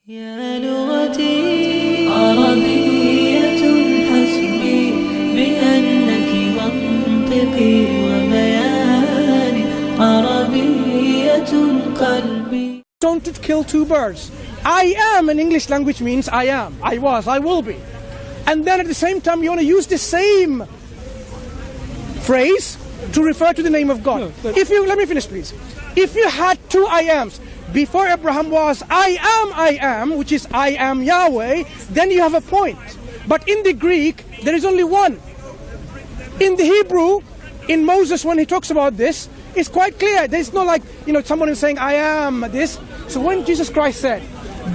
يا لغتي عربية حسبي بأنك منطقي وبياني عربية قلبي. Don't kill two birds. I am in English language means I am, I was, I will be. And then at the same time you want to use the same phrase to refer to the name of God. No, If you, let me finish please. If you had two I ams, before Abraham was I am, which is I am Yahweh, then you have a point. But in the Greek, there is only one. In the Hebrew, in Moses, when he talks about this, it's quite clear. There's no like, someone is saying I am this. So when Jesus Christ said,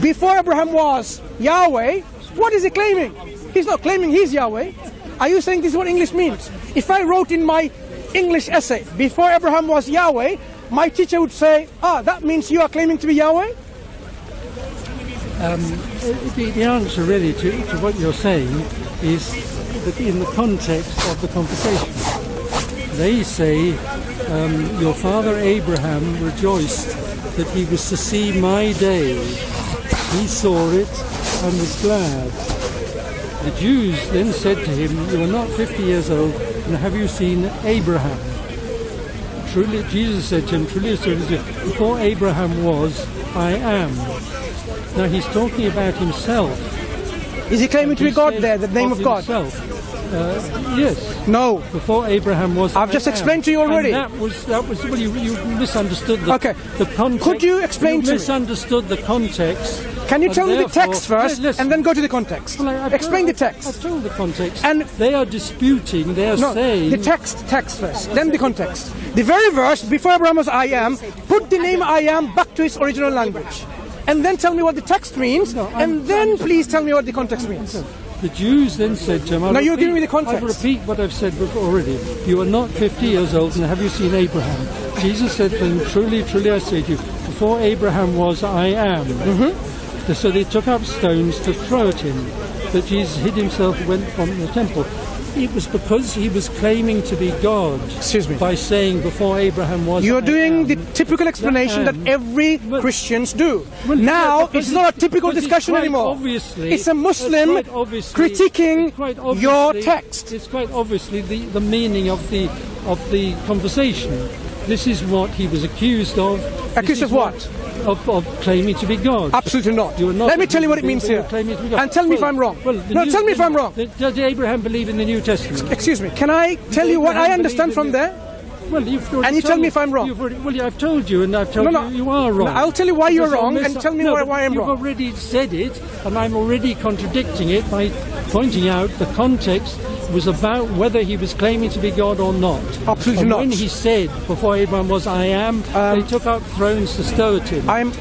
before Abraham was Yahweh, what is he claiming? He's not claiming he's Yahweh. Are you saying this is what English means? If I wrote in my English essay, before Abraham was Yahweh, my teacher would say, that means you are claiming to be Yahweh? The answer really to what you're saying is that in the context of the conversation. They say, your father Abraham rejoiced that he was to see my day. He saw it and was glad. The Jews then said to him, you are not 50 years old, and have you seen Abraham? Truly, Jesus said to him, truly, before Abraham was, I am. Now he's talking about himself. Is he claiming to be God there, the name of God? Yes. No. Before Abraham was. I've just explained to you already. And that was. Well, you misunderstood the context. Could you explain to me? Misunderstood the context. Can you tell me the text first, and then go to the context? Well, explain the text. I've told the context. And they are disputing. They are saying the text first, then the context. The very verse before Abraham was I am. Put the name I am back to its original language, and then tell me what the text means, and then please tell me what the context means. The Jews then said to him, you're giving me the context. I repeat what I've said before already. You are not 50 years old, and have you seen Abraham? Jesus said to them, truly, truly I say to you, before Abraham was, I am. Mm-hmm. So they took up stones to throw at him. But Jesus hid himself and went from the temple. It was because he was claiming to be God. Excuse me. By saying before Abraham was. You're doing the typical explanation that every Christians do. Well, now it's not a typical discussion anymore. Obviously, it's a Muslim critiquing your text. It's quite obviously the meaning of the conversation. This is what he was accused of. Accused of what? Of claiming to be God. Absolutely not. Let me tell you what it means here. And tell me if I'm wrong. Tell me if I'm wrong. Does Abraham believe in the New Testament? Excuse me. Can I tell you what I understand from there? Well, and you tell me if I'm wrong. I've told you, and I've told you you are wrong. I'll tell you why you're wrong, and tell me why I'm wrong. You've already said it, and I'm already contradicting it by pointing out the context was about whether he was claiming to be God or not. Absolutely not. When he said, before Abraham was, I am, they took up thrones to stow at him. I'm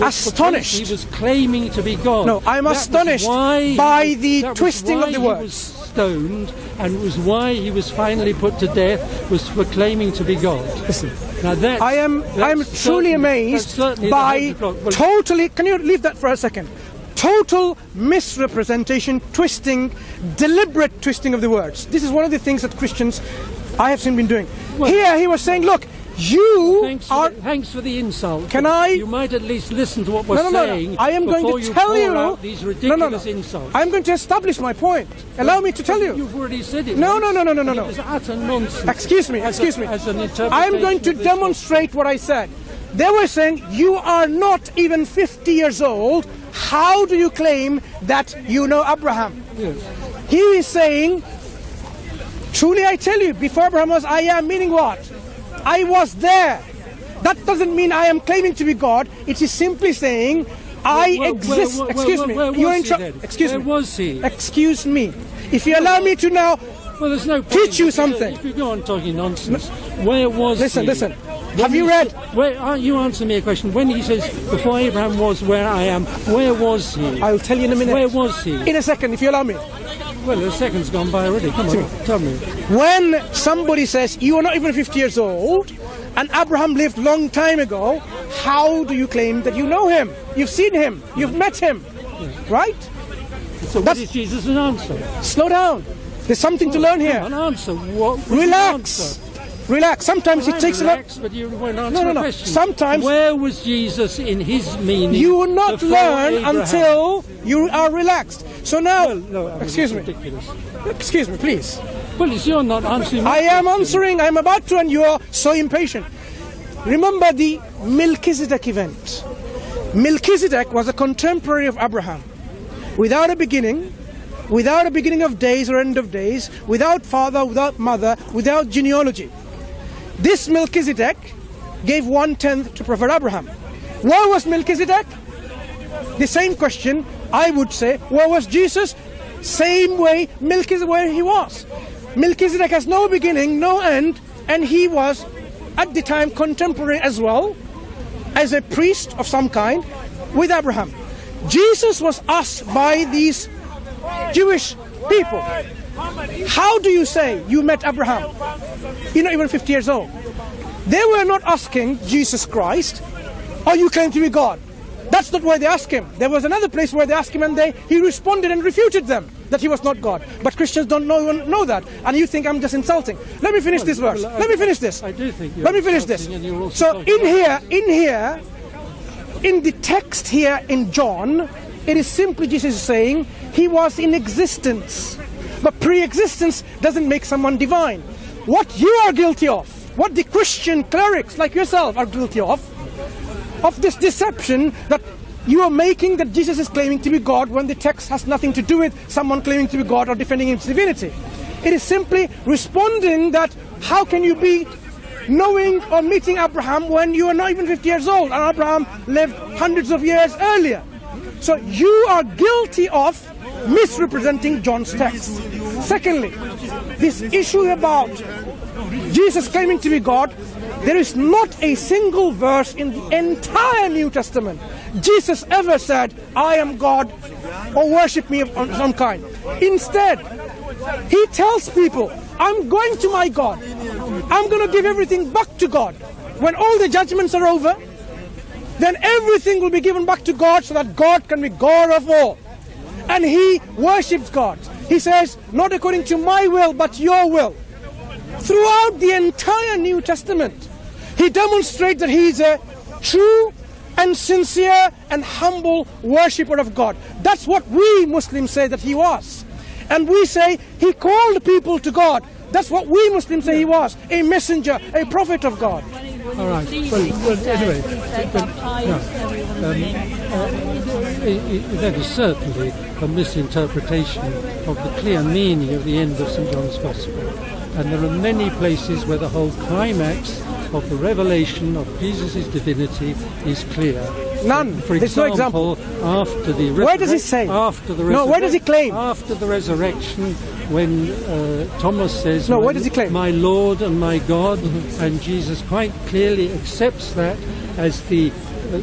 astonished. He was claiming to be God. No, I'm astonished by the twisting of the words. He was stoned, and it was why he was finally put to death, was for claiming to be God. Listen, now I'm truly amazed by totally. Can you leave that for a second? Total misrepresentation, twisting, deliberate twisting of the words. This is one of the things that Christians I have seen been doing. Here he was saying, look, Thanks for the insult. You might at least listen to what we're saying. I am going to tell you these ridiculous insults. I'm going to establish my point. Allow me to tell you. You've already said it. No. It was utter nonsense. Excuse me. I'm going to demonstrate what I said. They were saying, you are not even 50 years old. How do you claim that you know Abraham? Yes. He is saying, truly I tell you, before Abraham was I am, meaning what? I was there. That doesn't mean I am claiming to be God. It is simply saying I exist. Excuse me. You're in trouble. Excuse me. Where was he? Excuse me. If you allow me to now there's no teach you something. If you go on talking nonsense, where was he? Listen. Have you read? You answer me a question. When he says, before Abraham was where I am, where was he? I'll tell you in a minute. Where was he? In a second, if you allow me. Well, a second's gone by already. Come on, tell me. When somebody says, you are not even 50 years old, and Abraham lived long time ago, how do you claim that you know him? You've seen him. You've met him. Right? So what is Jesus' answer? Slow down. There's something to learn here. An answer. What? Relax. Relax. Sometimes it takes a lot. But you won't answer the question. Sometimes where was Jesus in his meaning? you will not before learn Abraham? until you are relaxed. So now, excuse me. Ridiculous. Excuse me, please. Well, you're not answering. I am answering. I'm about to, and you are so impatient. Remember the Melchizedek event. Melchizedek was a contemporary of Abraham, without a beginning of days or end of days, without father, without mother, without genealogy. This Melchizedek gave 1/10 to Prophet Abraham. Where was Melchizedek? The same question, I would say, where was Jesus? Same way, Melchizedek, where he was. Melchizedek has no beginning, no end, and he was at the time contemporary as well, as a priest of some kind, with Abraham. Jesus was asked by these Jewish people, how do you say you met Abraham? You're not even 50 years old. They were not asking Jesus Christ, or you claim to be God. That's not where they asked him. There was another place where they asked him, and he responded and refuted them that he was not God. But Christians don't know that, and you think I'm just insulting. Let me finish this verse. Let me finish this. I do think you're Let me finish this. So in the text here in John, it is simply Jesus saying he was in existence. But pre-existence doesn't make someone divine. What you are guilty of, what the Christian clerics like yourself are guilty of this deception that you are making, that Jesus is claiming to be God when the text has nothing to do with someone claiming to be God or defending his divinity. It is simply responding that how can you be knowing or meeting Abraham when you are not even 50 years old and Abraham lived hundreds of years earlier. So you are guilty of misrepresenting John's text. Secondly, this issue about Jesus claiming to be God, there is not a single verse in the entire New Testament Jesus ever said, I am God, or worship me of some kind. Instead, he tells people, I'm going to my God. I'm going to give everything back to God. When all the judgments are over, then everything will be given back to God so that God can be God of all. And he worships God. He says, not according to my will, but your will. Throughout the entire New Testament, he demonstrates that he is a true and sincere and humble worshipper of God. That's what we Muslims say that he was. And we say he called people to God. That's what we Muslims say he was. A messenger, a prophet of God. All right. Well anyway, that is certainly a misinterpretation of the clear meaning of the end of St. John's Gospel. And there are many places where the whole climax of the revelation of Jesus' divinity is clear. None. For There's example, no example. after the resurrection. Where does he say? After the No, where does he claim? After the resurrection, when Thomas says, No, where does he claim? My Lord and my God, and Jesus quite clearly accepts that as the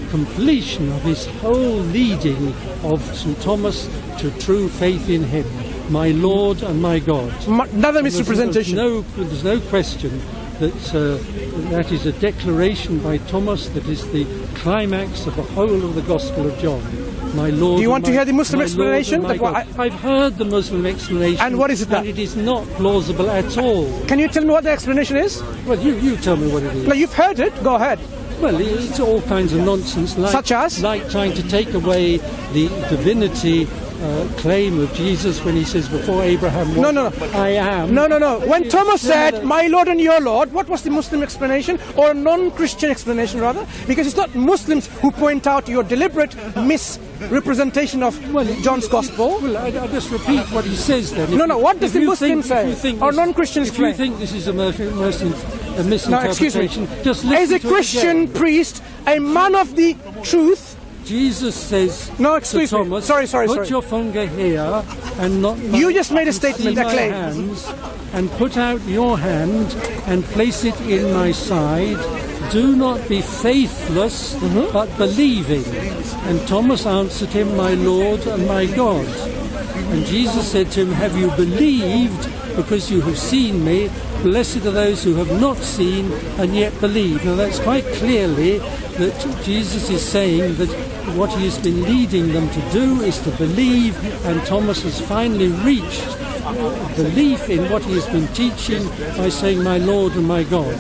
completion of his whole leading of St. Thomas to true faith in him. My Lord and my God. Another misrepresentation. There's no question that that is a declaration by Thomas that is the climax of the whole of the Gospel of John. My Lord. Do you want to hear the Muslim explanation? I've heard the Muslim explanation. And what is it then? And it is not plausible at all. Can you tell me what the explanation is? Well, you tell me what it is. Well, you've heard it. Go ahead. Well, it's all kinds of nonsense, such as? Like trying to take away the divinity claim of Jesus when he says, before Abraham was, I am. No. When Thomas said, my Lord and your Lord, what was the Muslim explanation, or a non-Christian explanation rather? Because it's not Muslims who point out your deliberate misrepresentation of John's Gospel. Well, I'll just repeat what he says then. What does the Muslim say? Or non-Christians claim? If you think this is a misinterpretation, no, excuse me. Just listen as a Christian priest, a man of the truth, Jesus says to Thomas, sorry. Put your finger here and not you just made a statement, a claim. Hands, and put out your hand and place it in my side. Do not be faithless, but believing. And Thomas answered him, my Lord and my God. And Jesus said to him, have you believed because you have seen me? Blessed are those who have not seen and yet believe. Now that's quite clearly that Jesus is saying that what he has been leading them to do is to believe, and Thomas has finally reached belief in what he has been teaching by saying, "My Lord and my God."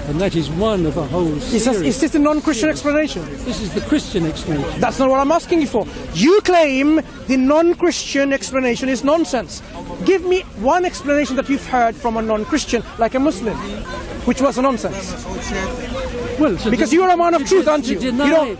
And that is one of a whole series. Is this the non-Christian explanation? This is the Christian explanation. That's not what I'm asking you for. You claim the non-Christian explanation is nonsense. Give me one explanation that you've heard from a non-Christian, like a Muslim, which was a nonsense. Well, because you are a man of truth, aren't you?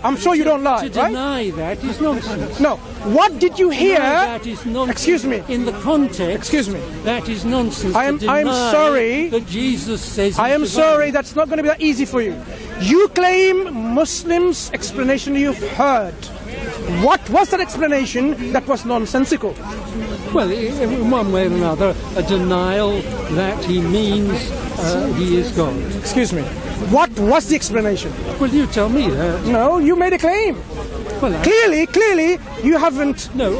I'm sure you don't lie, to right? deny that is nonsense. No. What did you hear? That is nonsense. Excuse me. In the context. Excuse me. That is nonsense. I'm sorry. That Jesus says. I am sorry. That's not going to be that easy for you. You claim Muslims' explanation you've heard. What was that explanation that was nonsensical? Well, in one way or another, a denial that he means he is God. Excuse me. What was the explanation? Well, you tell me that. No, you made a claim. Well, clearly, you haven't. No,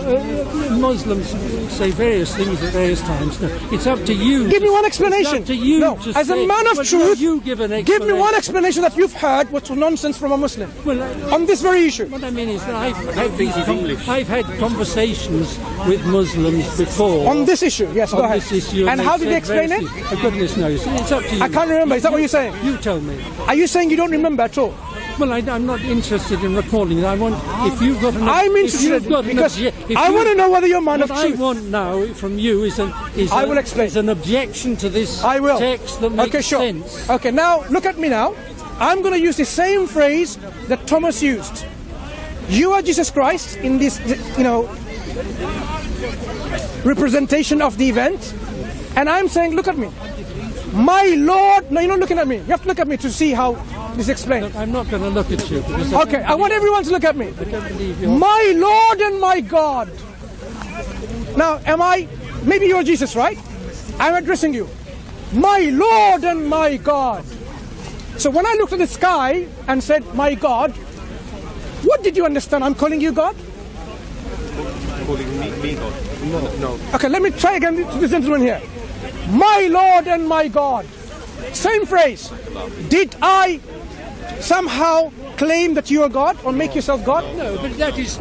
Muslims say various things at various times. No, it's up to you. Give me one explanation. It's up to you. No, to as say, a man of truth, you give an explanation. give me one explanation that you've heard what's nonsense from a Muslim on this very issue. What I mean is that I've had conversations with Muslims before on this issue. Yes, go ahead. This issue, and how did they explain it? Goodness knows. It's up to you. I can't remember. Is that what you're saying? You tell me. Are you saying you don't remember at all? Well, I'm not interested in recalling it. I want, if you've got an... I'm interested because I want to know whether you're a man of truth. What I want now from you is an objection to this text that makes sense. Okay, now, look at me now. I'm going to use the same phrase that Thomas used. You are Jesus Christ in this, representation of the event. And I'm saying, look at me. My Lord... No, you're not looking at me. You have to look at me to see how this is explained. Look, I'm not going to look at you. Okay, I want everyone to look at me. I don't believe you. My Lord and my God. Now, maybe you're Jesus, right? I'm addressing you. My Lord and my God. So when I looked at the sky and said, my God, what did you understand? I'm calling you God? Calling me God? No. Okay, let me try again to this gentleman here. My Lord and my God. Same phrase. Did I somehow claim that you are God or make yourself God? No, but that is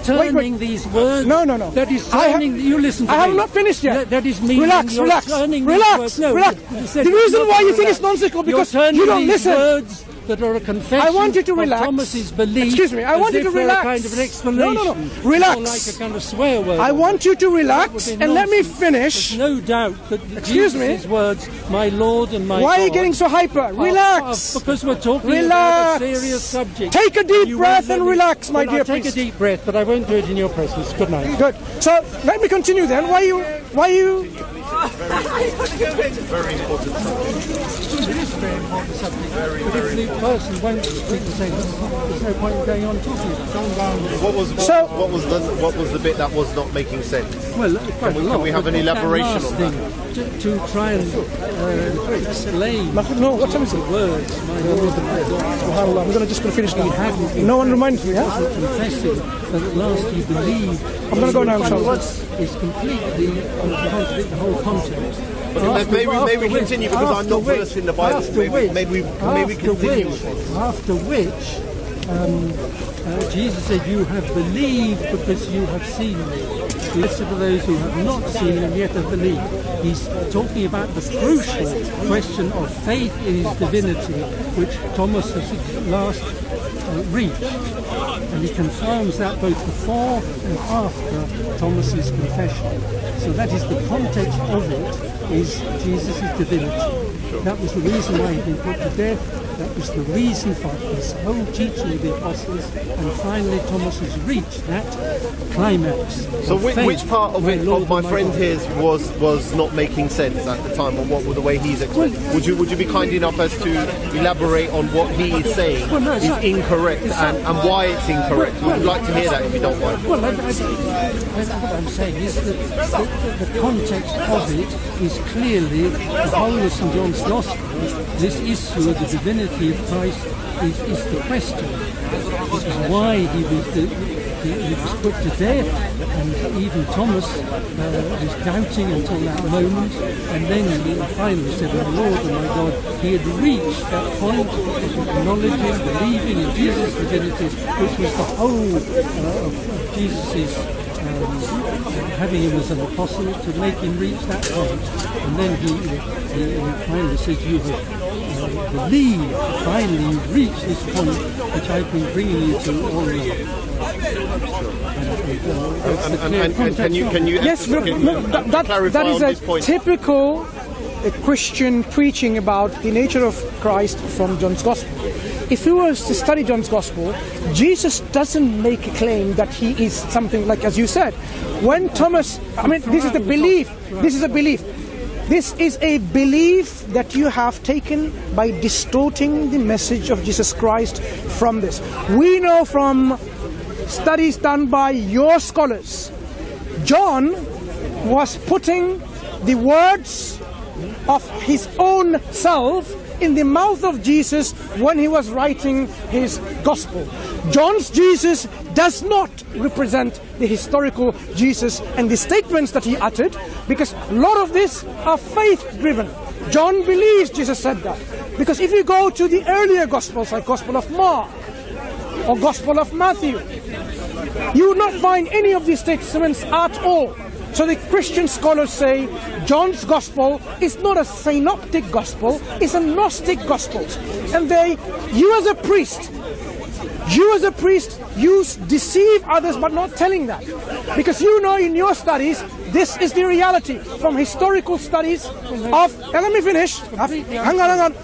turning these words. No. That is turning. You listen to me. I have not finished yet. That is meaning relax. Relax. No, relax. The reason why you think it's nonsensical because you don't listen. Words that are a confession I want you to relax. Of Thomas's belief. Excuse me. I want you to relax. Kind of an explanation. No. Relax. Or like a kind of swear word. I want you to relax and let me finish. There's no doubt that Jesus' words, my Lord and my God. Why are you getting so hyper? Relax. Because we're talking about a serious subject. Take a deep breath and relax, my dear priest. Take a deep breath, but I won't do it in your presence. Good night. Good. So let me continue then. Why you? It's a very important subject. It is a very important subject. But if the person won't speak the same, there's no point in going on talking about it. What was the bit that was not making sense? Well, can we have an elaboration on that? To try and explain the words. I'm going to finish now. No one reminds me, huh? Confessing that at last you believe. I'm going to go now, inshallah. It's completely contradict the whole context. Maybe continue because I'm not versed in the Bible. Maybe continue. After which, Jesus said, "You have believed because you have seen me. Blessed are those who have not seen and yet have believed." He's talking about the crucial question of faith in his divinity, which Thomas has at last reached. And he confirms that both before and after Thomas's confession. So that is the context of it, is Jesus' divinity. That was the reason why he'd been put to death. That was the reason for his whole teaching of the apostles. And finally Thomas has reached that climax. So which part of it, of my friend his, was not making sense at the time, or what the way he's explaining? Would you be kind enough as to elaborate on what he is saying is incorrect and why it's incorrect? We'd like to hear that if you don't mind. Well, what I'm saying is that the context of it is clearly the whole of St. John's Gospel, this issue of the divinity divinity of Christ is the question. This is why he was put to death, and even Thomas was doubting until that moment, and then he finally said, "My Lord and my God." He had reached that point of acknowledging, believing in Jesus' divinity, which was the whole of Jesus' having him as an apostle, to make him reach that point. And then he finally said, "You have believed, finally you've reached this point which I've been bringing you to all along." And can you Yes, clarify that is on a this point? typical Christian preaching about the nature of Christ from John's Gospel. If you were to study John's Gospel, Jesus doesn't make a claim that he is something like, as you said. When Thomas, this is the belief. This is a belief. This is a belief that you have taken by distorting the message of Jesus Christ from this. We know from studies done by your scholars, John was putting the words of his own self in the mouth of Jesus when he was writing his gospel. John's Jesus does not represent the historical Jesus and the statements that he uttered, because a lot of this are faith-driven. John believes Jesus said that. Because if you go to the earlier gospels, like Gospel of Mark or Gospel of Matthew, you will not find any of these statements at all. So the Christian scholars say John's gospel is not a synoptic gospel, it's a Gnostic gospel. And you as a priest, you deceive others but not telling that. Because you know in your studies, this is the reality from historical studies of, and let me finish, hang on.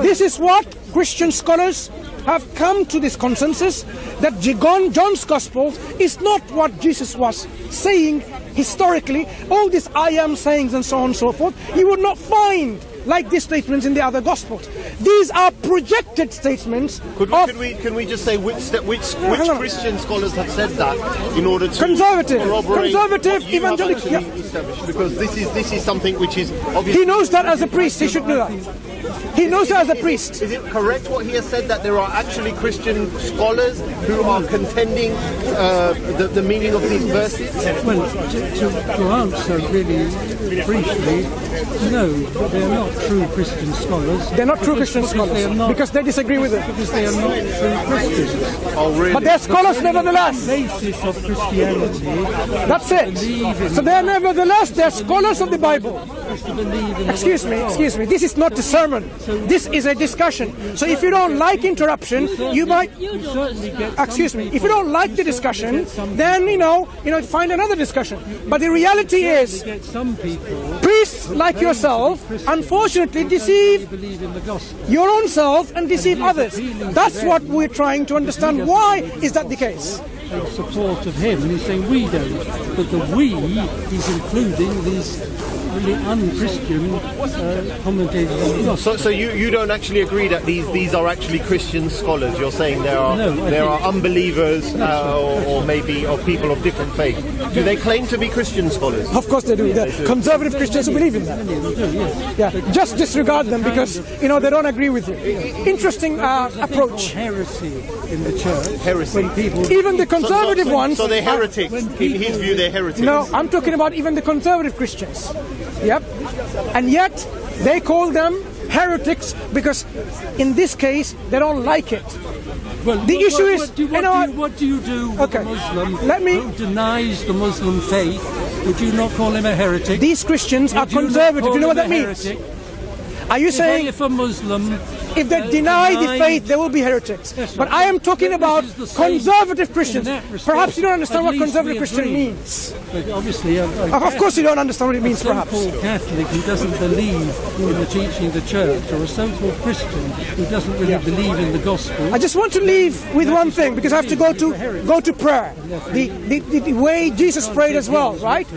This is what Christian scholars have come to this consensus, that John's Gospel is not what Jesus was saying historically. All these I am sayings and so on and so forth, you would not find like these statements in the other Gospels. These are projected statements. Can we just say which Christian scholars have said that in order to conservative evangelical? Yeah. Because this is something which is obviously. He knows that as a priest. He should know that. He knows that as a priest. Is it correct what he has said, that there are actually Christian scholars who are contending the meaning of these verses? Well, to answer really briefly, no, they're not true Christian scholars. They're not true Christian scholars because they disagree with it. Because they are not true Christians. Oh, really? But they're scholars nevertheless. The basis of Christianity. That's it. So they're scholars of the Bible. Excuse me. This is not the sermon. This is a discussion. So if you don't like interruption, you might. Excuse me. If you don't like the discussion, then find another discussion. But the reality is, priests like yourself, unfortunately, deceive your own self and deceive others. That's what we're trying to understand. Why is that the case? In support of him, and he's saying we don't, but the we is including these really un-Christian commentators on the gospel. So you don't actually agree that these are actually Christian scholars? You're saying there are unbelievers or maybe of people of different faith. Do they claim to be Christian scholars? Of course they do. They're conservative Christians who believe in that. Yeah, just disregard them because they don't agree with you. Interesting approach. Heresy in the church. Heresy. Even the conservative ones. So they're heretics. In his view, they're heretics. No, I'm talking about even the conservative Christians. Yep. And yet they call them heretics because in this case they don't like it. Well, the issue is, what do you do with a Muslim who denies the Muslim faith? Would you not call him a heretic? These Christians are conservative. You know what that means? Are you saying if a Muslim, if they deny the faith, they will be heretics? But I am talking about conservative Christians. Perhaps you don't understand what conservative Christian means. But obviously, of course you don't understand what it means, perhaps. A so-called Catholic who doesn't believe in the teaching of the church, or a so-called Christian who doesn't really believe in the gospel. I just want to leave with one thing, because I have to go to prayer. The way Jesus prayed as well, right?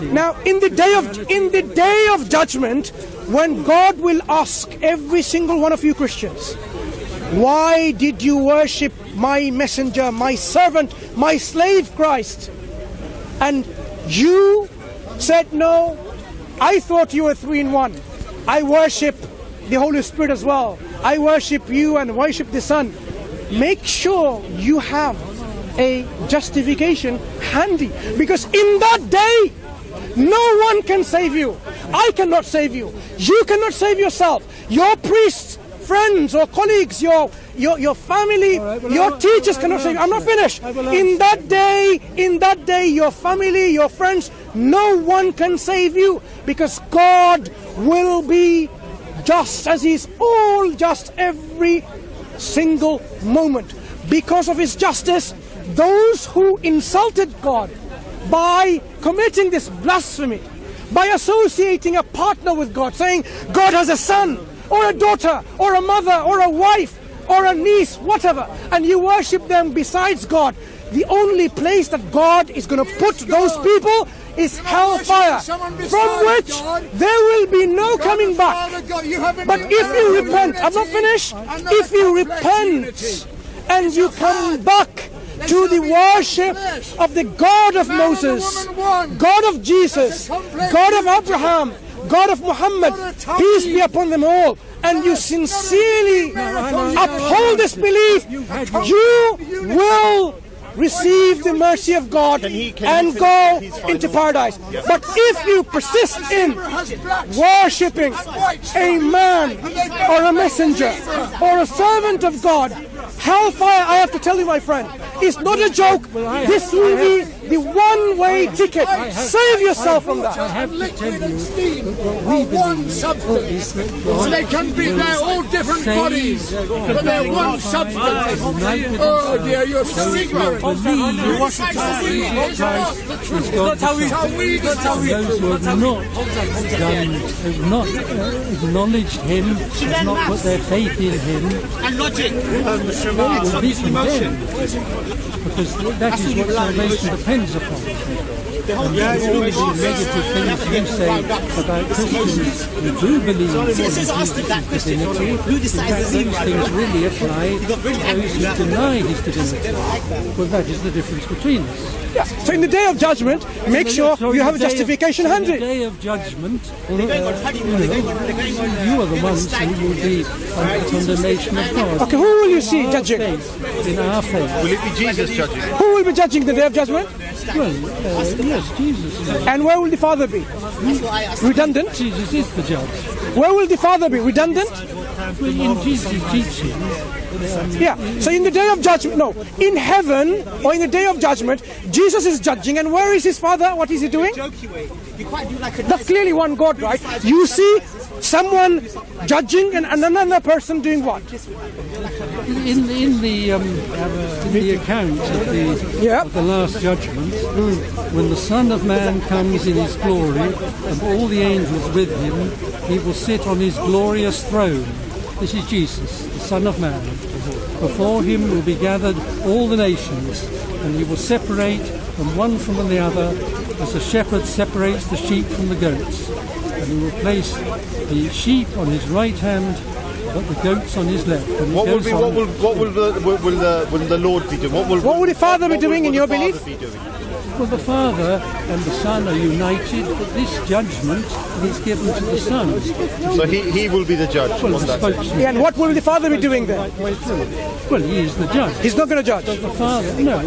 Now, in the day of judgment, when God will ask every single one of you Christians, why did you worship my messenger, my servant, my slave Christ? And you said, no, I thought you were 3 in 1. I worship the Holy Spirit as well. I worship you and worship the Son, make sure you have a justification handy, because in that day no one can save you. I cannot save you. You cannot save yourself. Your priests, friends or colleagues, your family, your teachers cannot save you. I'm not finished. In that day, your family, your friends, no one can save you, because God will be just as He's all just every single moment. Because of His justice, those who insulted God by committing this blasphemy, by associating a partner with God, saying God has a son or a daughter or a mother or a wife or a niece, whatever, and you worship them besides God, the only place that God is going to put those people is hellfire, from which there will be no coming back. But if you repent, I'm not finished, if you repent and you come back to the worship of the God of Moses, God of Jesus, God of Abraham, God of Muhammad, peace be upon them all, and you sincerely uphold this belief, you will receive the mercy of God and go into paradise. But if you persist in worshipping a man or a messenger or a servant of God, hellfire, I have to tell you, my friend, is not a joke. This will be the one-way ticket. Save yourself from that. I have to tell you that we one substance. So they can be, they're all different bodies, but they're one substance. Oh dear, you're so ignorant. Those who have not acknowledged Him, have not put their faith in Him, will be condemned, because that is what salvation depends upon. And all the negative things you say about Christians who do believe in Jesus' divinity, in fact those things really apply to those who deny His divinity. Well, that is the difference between us. Yeah. So in the day of judgment, make sure you have a justification handy. In the day of judgment, you are the ones who will be under the condemnation of God. Okay, who will you see judging? In our faith. Will it be Jesus judging? Who will be judging the day of judgment? Well, yes, Jesus. And where will the Father be? Redundant? Jesus is the judge. Where will the Father be? Redundant? Well, in Jesus' teaching. Yeah, so in the day of judgment, no, in heaven or in the day of judgment, Jesus is judging, and where is His Father? What is He doing? That's clearly one God, right? You see someone judging and another person doing what? In the account of the last judgment, when the Son of Man comes in His glory and all the angels with Him, He will sit on His glorious throne. This is Jesus, the Son of Man. Before Him will be gathered all the nations, and He will separate one from the other, as a shepherd separates the sheep from the goats. And He will place the sheep on His right hand, but the goats on His left. And what will the Lord be doing? What will the Father be doing in your belief? Well, the Father and the Son are united, but this judgment is given to the Son. So he will be the judge on that day. And what will the Father be doing then? Well, He is the judge. He's not going to judge. The Father, no,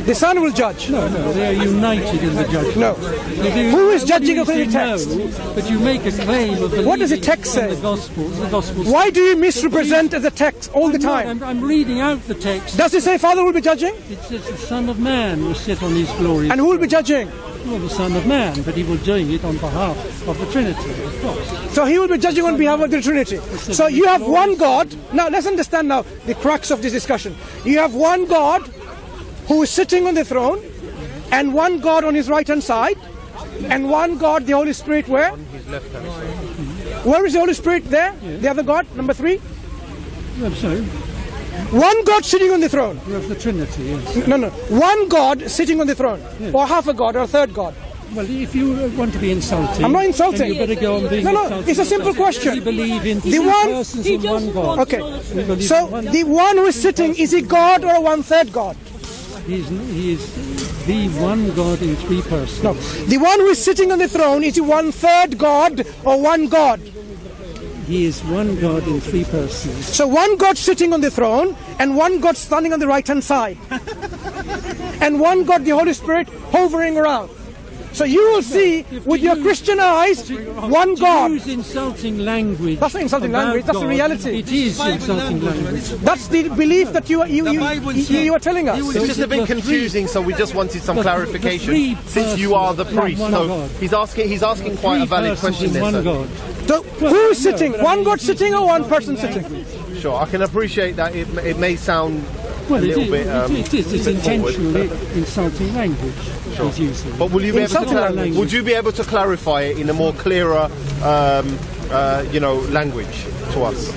the Son will judge. No, they are united in the judgment. No. Who is judging according to the text? No, but you make a claim of believing. What does the text say? The Gospels. Why do you misrepresent the text all the time? I'm reading out the text. Does it say Father will be judging? It says the Son of Man will sit on His glory. And who will be judging? Well, the Son of Man, but He will doing it on behalf of the Trinity, of course. So He will be judging on behalf of the Trinity. So you have one God. Now let's understand now the crux of this discussion. You have one God who is sitting on the throne, and one God on His right hand side, and one God, the Holy Spirit, where? On His left hand side. Where is the Holy Spirit there? Yeah. The other God, number 3? I'm sorry. One God sitting on the throne. You have the Trinity, yes. No. One God sitting on the throne. Yes. Or half a God or a third God. Well, if you want to be insulting, I'm not insulting. You better go on being insulting. It's a simple question. We believe in two persons and one God. Okay. So the one who is sitting, is he God or one third God? He is the one God in 3 persons. No. The one who is sitting on the throne, is he one third God or one God? he is one God in three persons. So one God sitting on the throne, and one God standing on the right-hand side. And one God, the Holy Spirit, hovering around. So you will see with your Christian eyes, one God. Use insulting language. That's not insulting language, that's the reality. It is insulting language. That's the belief that you are telling us. It's just a bit confusing, so we just wanted some clarification. Since you are the priest, so he's asking quite a valid question there. God. So who is sitting? One God sitting or one person sitting? Sure, I can appreciate that. It may sound Well, a little bit. It's intentionally insulting language. Sure. He's using. But will you be able to clarify it in a more clearer, language to us?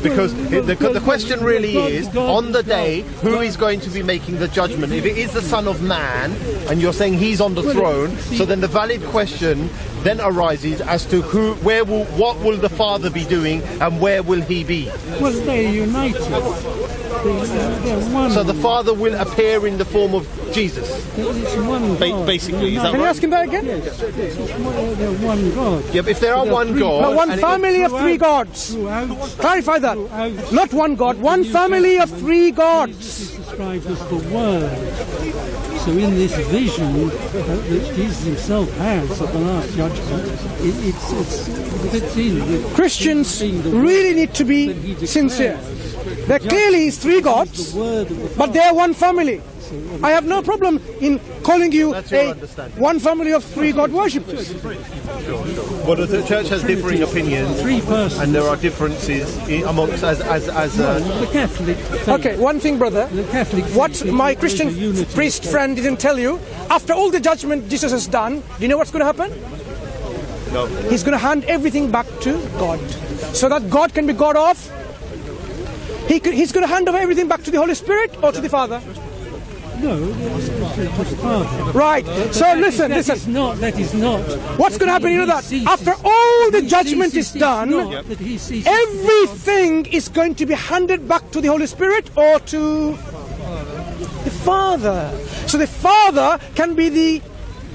Because the question really is, on the day, who is going to be making the judgment? If it is the Son of Man, and you're saying he's on the throne, so then the valid question then arises as to what will the Father be doing, and where will he be? Well, they're united. They're one. So the Father will appear in the form of Jesus. It's one God. Basically, is that Can you right? ask him that again? Yes, they're one God. Yeah, but if there are one God, No, one family of three gods. Clarify that. Not one God, one family of three gods. Jesus is described as the Word. So in this vision that Jesus himself has at the Last Judgment, it fits in with Christians really need to be sincere. There clearly is three gods, but they are one family. I have no problem in calling you one family of three God worshippers. Well, the church has differing opinions, and there are differences amongst as the Catholic faith. Okay, one thing, brother. What my Christian priest friend didn't tell you, after all the judgment Jesus has done, do you know what's going to happen? No. He's going to hand everything back to God, so that God can be God of. He's going to hand over everything back to the Holy Spirit or to the Father? No, to the Father. Right. So listen. That is not. What's going to happen? You know that after all the judgment is done, everything is going to be handed back to the Holy Spirit or to the Father. So the Father can be the,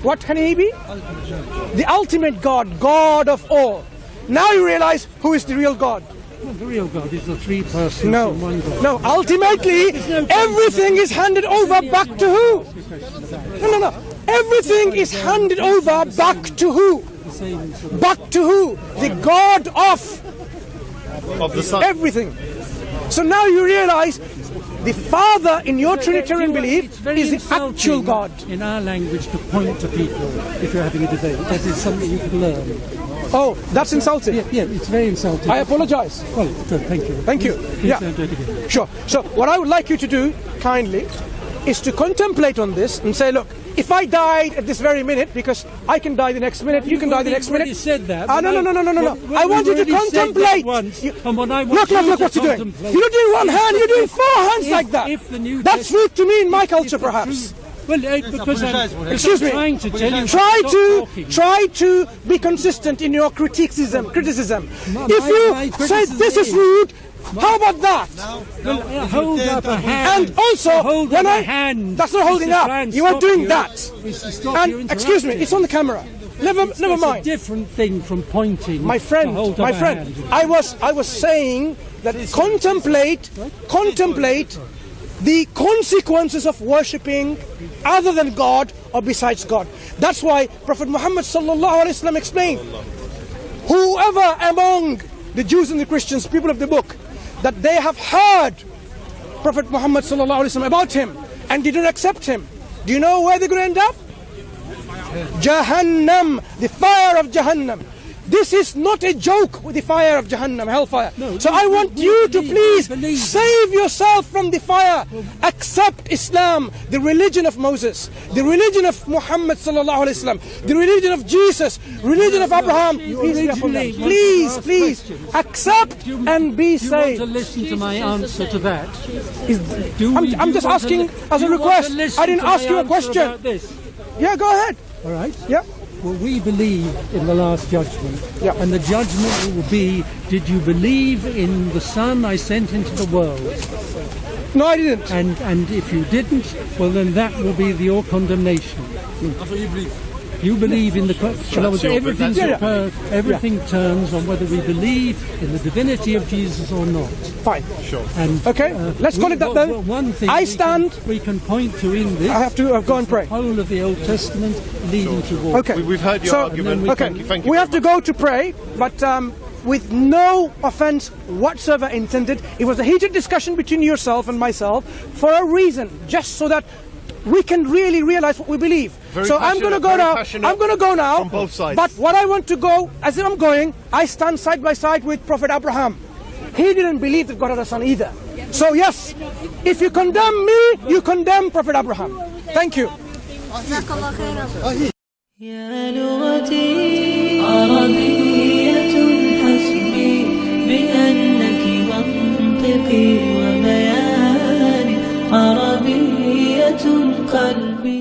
what can he be? The ultimate God, God of all. Now you realize who is the real God. Well, the real God is the three persons in one God. No, ultimately, everything is handed over back to who? No. Everything is handed over back to who? Back to who? The God of the Son. Everything. So now you realize the Father in your Trinitarian belief is the actual God. In our language, to point to people if you're having a debate, that is something you can learn. Oh, that's insulting. Yeah, it's very insulting. I apologize. Well, good, thank you. Thank you. Please don't do it again. Sure. So what I would like you to do, kindly, is to contemplate on this and say, look, if I died at this very minute, because I can die the next minute, you can die the next minute. You said that. No. I want you to contemplate. Look what you're doing. You're not doing one hand, you're doing four hands like that. That's rude to me in my culture, perhaps. Well, because excuse me. Trying to tell you try to be consistent in your criticism. If you say this is rude, how about that? Hold up a hand. And also, that's not holding up. You are doing that. And excuse me, it's on the camera. Never mind. It's a different thing from pointing. My friend, I was saying that contemplate the consequences of worshipping other than God or besides God. That's why Prophet Muhammad ﷺ explained, whoever among the Jews and the Christians, people of the book, that they have heard Prophet Muhammad ﷺ about him and didn't accept him, do you know where they're going to end up? Jahannam, the fire of Jahannam. This is not a joke with the fire of Jahannam, hellfire. So I want you to please save yourself from the fire. Accept Islam, the religion of Moses, the religion of Muhammad sallallahu alaihi wasallam, the religion of Jesus, religion of Abraham. Please, accept and be saved. Do you want to listen to my answer to that? I'm just asking as a request. I didn't ask you a question. Yeah, go ahead. All right. Yeah. Well, we believe in the Last Judgment. Yeah. And the judgment will be, did you believe in the Son I sent into the world? No, I didn't. And if you didn't, well then that will be your condemnation. That's what you believe. You believe in the... In other words, everything Yeah. turns on whether we believe in the divinity of Jesus or not. Fine. Sure. And, Okay, let's call it that then. One thing I stand... we can point to in this... I have to go and pray. The whole of the Old Testament leading towards... Okay. We've heard your argument. Okay, Thank you we very have to go to pray, but with no offense whatsoever intended. It was a heated discussion between yourself and myself for a reason, just so that we can really realize what we believe. So I'm going to go now. I'm going to go now. From both sides. But what I want to go, as I'm going, I stand side by side with Prophet Abraham. He didn't believe that God had a son either. So yes, if you condemn me, you condemn Prophet Abraham. Thank you. يا لغتي عربية حسبي بأنك منطقي وبياني عربية قلبي